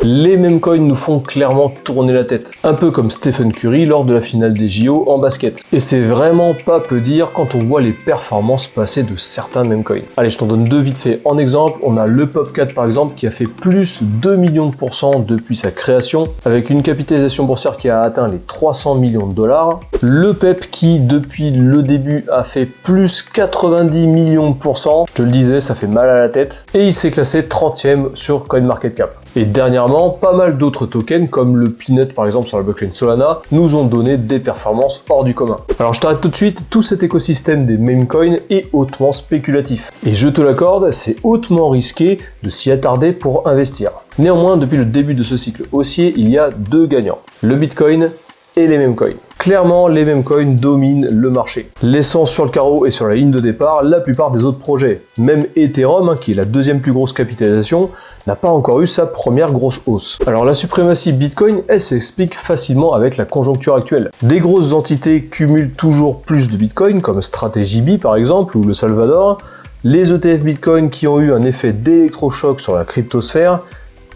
Les meme coins nous font clairement tourner la tête, un peu comme Stephen Curry lors de la finale des JO en basket. Et c'est vraiment pas peu dire quand on voit les performances passées de certains meme coins. Allez, je t'en donne deux vite fait. En exemple, on a le Popcat par exemple qui a fait plus 2 millions de % depuis sa création, avec une capitalisation boursière qui a atteint les 300 millions de $. Le PEP qui depuis le début a fait plus 90 millions de %. Je te le disais, ça fait mal à la tête. Et il s'est classé 30e sur CoinMarketCap. Et dernièrement, pas mal d'autres tokens, comme le Peanut par exemple sur la blockchain Solana, nous ont donné des performances hors du commun. Alors je t'arrête tout de suite, tout cet écosystème des meme coins est hautement spéculatif. Et je te l'accorde, c'est hautement risqué de s'y attarder pour investir. Néanmoins, depuis le début de ce cycle haussier, il y a deux gagnants, le Bitcoin et les meme coins. Clairement, les meme coins dominent le marché, laissant sur le carreau et sur la ligne de départ la plupart des autres projets. Même Ethereum, qui est la deuxième plus grosse capitalisation, n'a pas encore eu sa première grosse hausse. Alors la suprématie Bitcoin, elle s'explique facilement avec la conjoncture actuelle. Des grosses entités cumulent toujours plus de Bitcoin, comme Strategy B par exemple, ou le Salvador, les ETF Bitcoin qui ont eu un effet d'électrochoc sur la cryptosphère,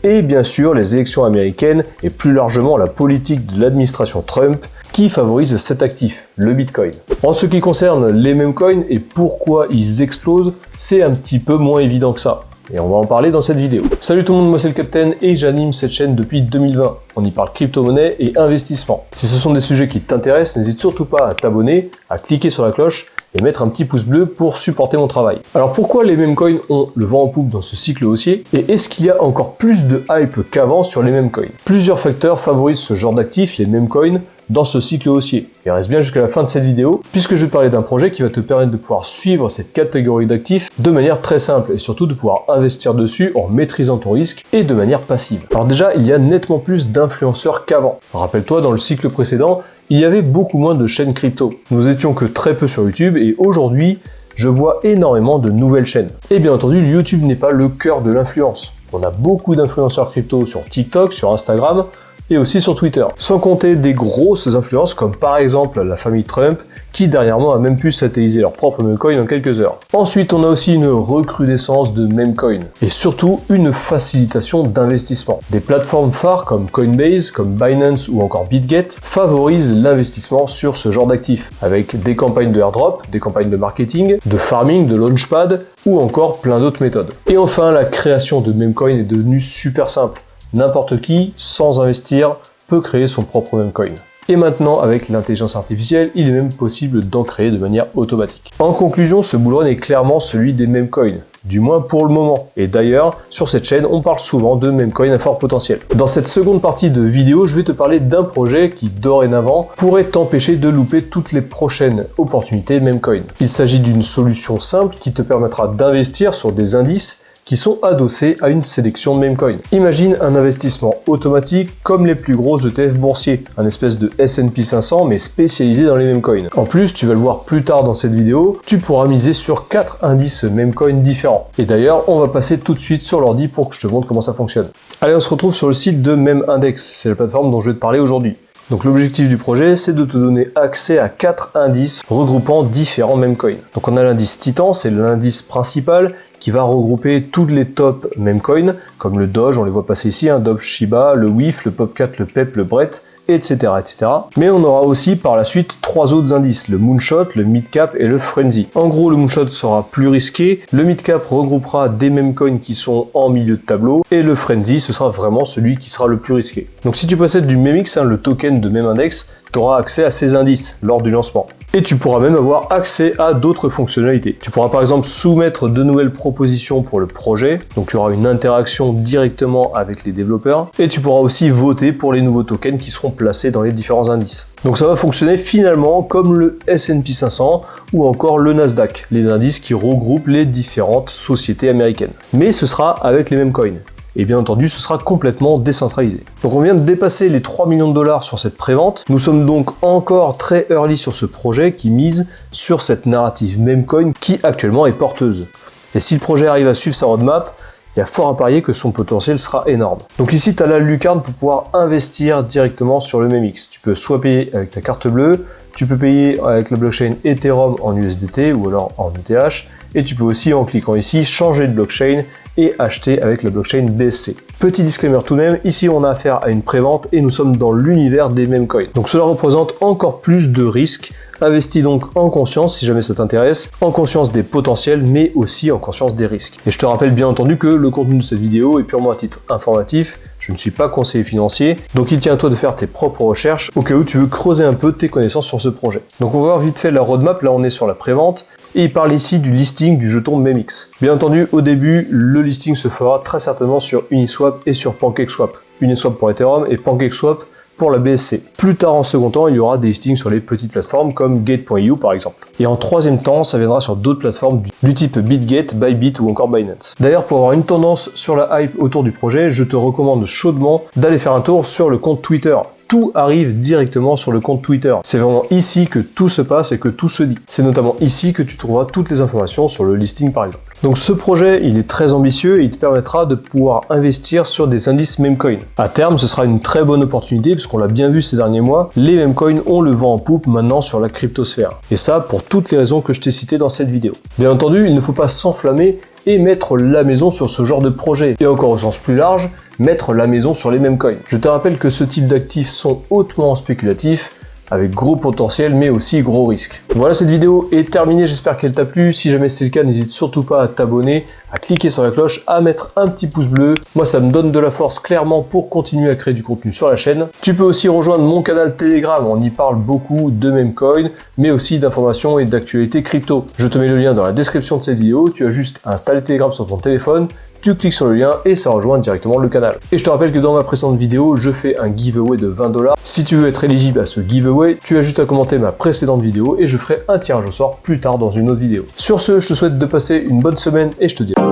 et bien sûr les élections américaines et plus largement la politique de l'administration Trump qui favorise cet actif, le Bitcoin. En ce qui concerne les meme coins et pourquoi ils explosent, c'est un petit peu moins évident que ça. Et on va en parler dans cette vidéo. Salut tout le monde, moi c'est le Captain et j'anime cette chaîne depuis 2020. On y parle crypto-monnaie et investissement. Si ce sont des sujets qui t'intéressent, n'hésite surtout pas à t'abonner, à cliquer sur la cloche et mettre un petit pouce bleu pour supporter mon travail. Alors pourquoi les meme coins ont le vent en poupe dans ce cycle haussier et est-ce qu'il y a encore plus de hype qu'avant sur les meme coins? Plusieurs facteurs favorisent ce genre d'actifs, les meme coins, dans ce cycle haussier. Et reste bien jusqu'à la fin de cette vidéo, puisque je vais te parler d'un projet qui va te permettre de pouvoir suivre cette catégorie d'actifs de manière très simple et surtout de pouvoir investir dessus en maîtrisant ton risque et de manière passive. Alors déjà, il y a nettement plus d'influenceurs qu'avant. Rappelle-toi, dans le cycle précédent, il y avait beaucoup moins de chaînes crypto. Nous étions que très peu sur YouTube et aujourd'hui, je vois énormément de nouvelles chaînes. Et bien entendu, YouTube n'est pas le cœur de l'influence. On a beaucoup d'influenceurs crypto sur TikTok, sur Instagram, et aussi sur Twitter. Sans compter des grosses influences comme par exemple la famille Trump qui dernièrement a même pu satelliser leur propre meme coin en quelques heures. Ensuite, on a aussi une recrudescence de meme coin et surtout une facilitation d'investissement. Des plateformes phares comme Coinbase, comme Binance ou encore BitGet favorisent l'investissement sur ce genre d'actifs avec des campagnes de airdrop, des campagnes de marketing, de farming, de launchpad ou encore plein d'autres méthodes. Et enfin, la création de meme coin est devenue super simple. N'importe qui, sans investir, peut créer son propre meme coin. Et maintenant, avec l'intelligence artificielle, il est même possible d'en créer de manière automatique. En conclusion, ce bull run est clairement celui des meme coins, du moins pour le moment. Et d'ailleurs, sur cette chaîne, on parle souvent de meme coins à fort potentiel. Dans cette seconde partie de vidéo, je vais te parler d'un projet qui, dorénavant, pourrait t'empêcher de louper toutes les prochaines opportunités meme coin. Il s'agit d'une solution simple qui te permettra d'investir sur des indices qui sont adossés à une sélection de meme coins. Imagine un investissement automatique comme les plus gros ETF boursiers, un espèce de S&P 500 mais spécialisé dans les meme coins. En plus, tu vas le voir plus tard dans cette vidéo, tu pourras miser sur 4 indices meme coins différents. Et d'ailleurs, on va passer tout de suite sur l'ordi pour que je te montre comment ça fonctionne. Allez, on se retrouve sur le site de MemIndex, c'est la plateforme dont je vais te parler aujourd'hui. Donc l'objectif du projet, c'est de te donner accès à 4 indices regroupant différents meme coins. Donc on a l'indice Titan, c'est l'indice principal qui va regrouper tous les top meme coins, comme le Doge, on les voit passer ici, Doge Shiba, le WIF, le Popcat, le PEP, le BRET, etc., etc. Mais on aura aussi par la suite 3 autres indices, le Moonshot, le Midcap et le Frenzy. En gros, le Moonshot sera plus risqué, le Midcap regroupera des meme coins qui sont en milieu de tableau, et le Frenzy, ce sera vraiment celui qui sera le plus risqué. Donc si tu possèdes du MEMX, le token de MemIndex, tu auras accès à ces indices lors du lancement. Et tu pourras même avoir accès à d'autres fonctionnalités. Tu pourras par exemple soumettre de nouvelles propositions pour le projet, donc tu auras une interaction directement avec les développeurs, et tu pourras aussi voter pour les nouveaux tokens qui seront placés dans les différents indices. Donc ça va fonctionner finalement comme le S&P 500 ou encore le Nasdaq, les indices qui regroupent les différentes sociétés américaines. Mais ce sera avec les mêmes coins. Et bien entendu, ce sera complètement décentralisé. Donc on vient de dépasser les 3 millions de dollars sur cette prévente. Nous sommes donc encore très early sur ce projet qui mise sur cette narrative meme coin qui actuellement est porteuse. Et si le projet arrive à suivre sa roadmap, il y a fort à parier que son potentiel sera énorme. Donc ici, tu as la lucarne pour pouvoir investir directement sur le MEMX. Tu peux soit payer avec ta carte bleue, tu peux payer avec la blockchain Ethereum en USDT ou alors en ETH, et tu peux aussi, en cliquant ici, changer de blockchain et acheter avec la blockchain BSC. Petit disclaimer tout de même, ici on a affaire à une prévente et nous sommes dans l'univers des meme coins. Donc cela représente encore plus de risques. Investis donc en conscience si jamais ça t'intéresse, en conscience des potentiels mais aussi en conscience des risques. Et je te rappelle bien entendu que le contenu de cette vidéo est purement à titre informatif, je ne suis pas conseiller financier, donc il tient à toi de faire tes propres recherches au cas où tu veux creuser un peu tes connaissances sur ce projet. Donc on va voir vite fait la roadmap, là on est sur la prévente, et il parle ici du listing du jeton MEMX. Bien entendu, au début, le listing se fera très certainement sur Uniswap et sur PancakeSwap. Uniswap pour Ethereum et PancakeSwap pour la BSC. Plus tard en second temps, il y aura des listings sur les petites plateformes comme Gate.io par exemple. Et en troisième temps, ça viendra sur d'autres plateformes du type BitGate, Bybit ou encore Binance. D'ailleurs, pour avoir une tendance sur la hype autour du projet, je te recommande chaudement d'aller faire un tour sur le compte Twitter. Tout arrive directement sur le compte Twitter. C'est vraiment ici que tout se passe et que tout se dit. C'est notamment ici que tu trouveras toutes les informations sur le listing par exemple. Donc ce projet, il est très ambitieux et il te permettra de pouvoir investir sur des indices memecoin. À terme, ce sera une très bonne opportunité parce qu'on l'a bien vu ces derniers mois, les memecoins ont le vent en poupe maintenant sur la cryptosphère. Et ça, pour toutes les raisons que je t'ai citées dans cette vidéo. Bien entendu, il ne faut pas s'enflammer et mettre la maison sur ce genre de projet. Et encore au sens plus large, mettre la maison sur les memecoins. Je te rappelle que ce type d'actifs sont hautement spéculatifs, avec gros potentiel mais aussi gros risques. Voilà, cette vidéo est terminée, j'espère qu'elle t'a plu. Si jamais c'est le cas, n'hésite surtout pas à t'abonner, à cliquer sur la cloche, à mettre un petit pouce bleu. Moi ça me donne de la force clairement pour continuer à créer du contenu sur la chaîne. Tu peux aussi rejoindre mon canal Telegram, on y parle beaucoup de memecoin, mais aussi d'informations et d'actualités crypto. Je te mets le lien dans la description de cette vidéo, tu as juste à installer Telegram sur ton téléphone, tu cliques sur le lien et ça rejoint directement le canal. Et je te rappelle que dans ma précédente vidéo, je fais un giveaway de 20 $. Si tu veux être éligible à ce giveaway, tu as juste à commenter ma précédente vidéo et je ferai un tirage au sort plus tard dans une autre vidéo. Sur ce, je te souhaite de passer une bonne semaine et je te dis à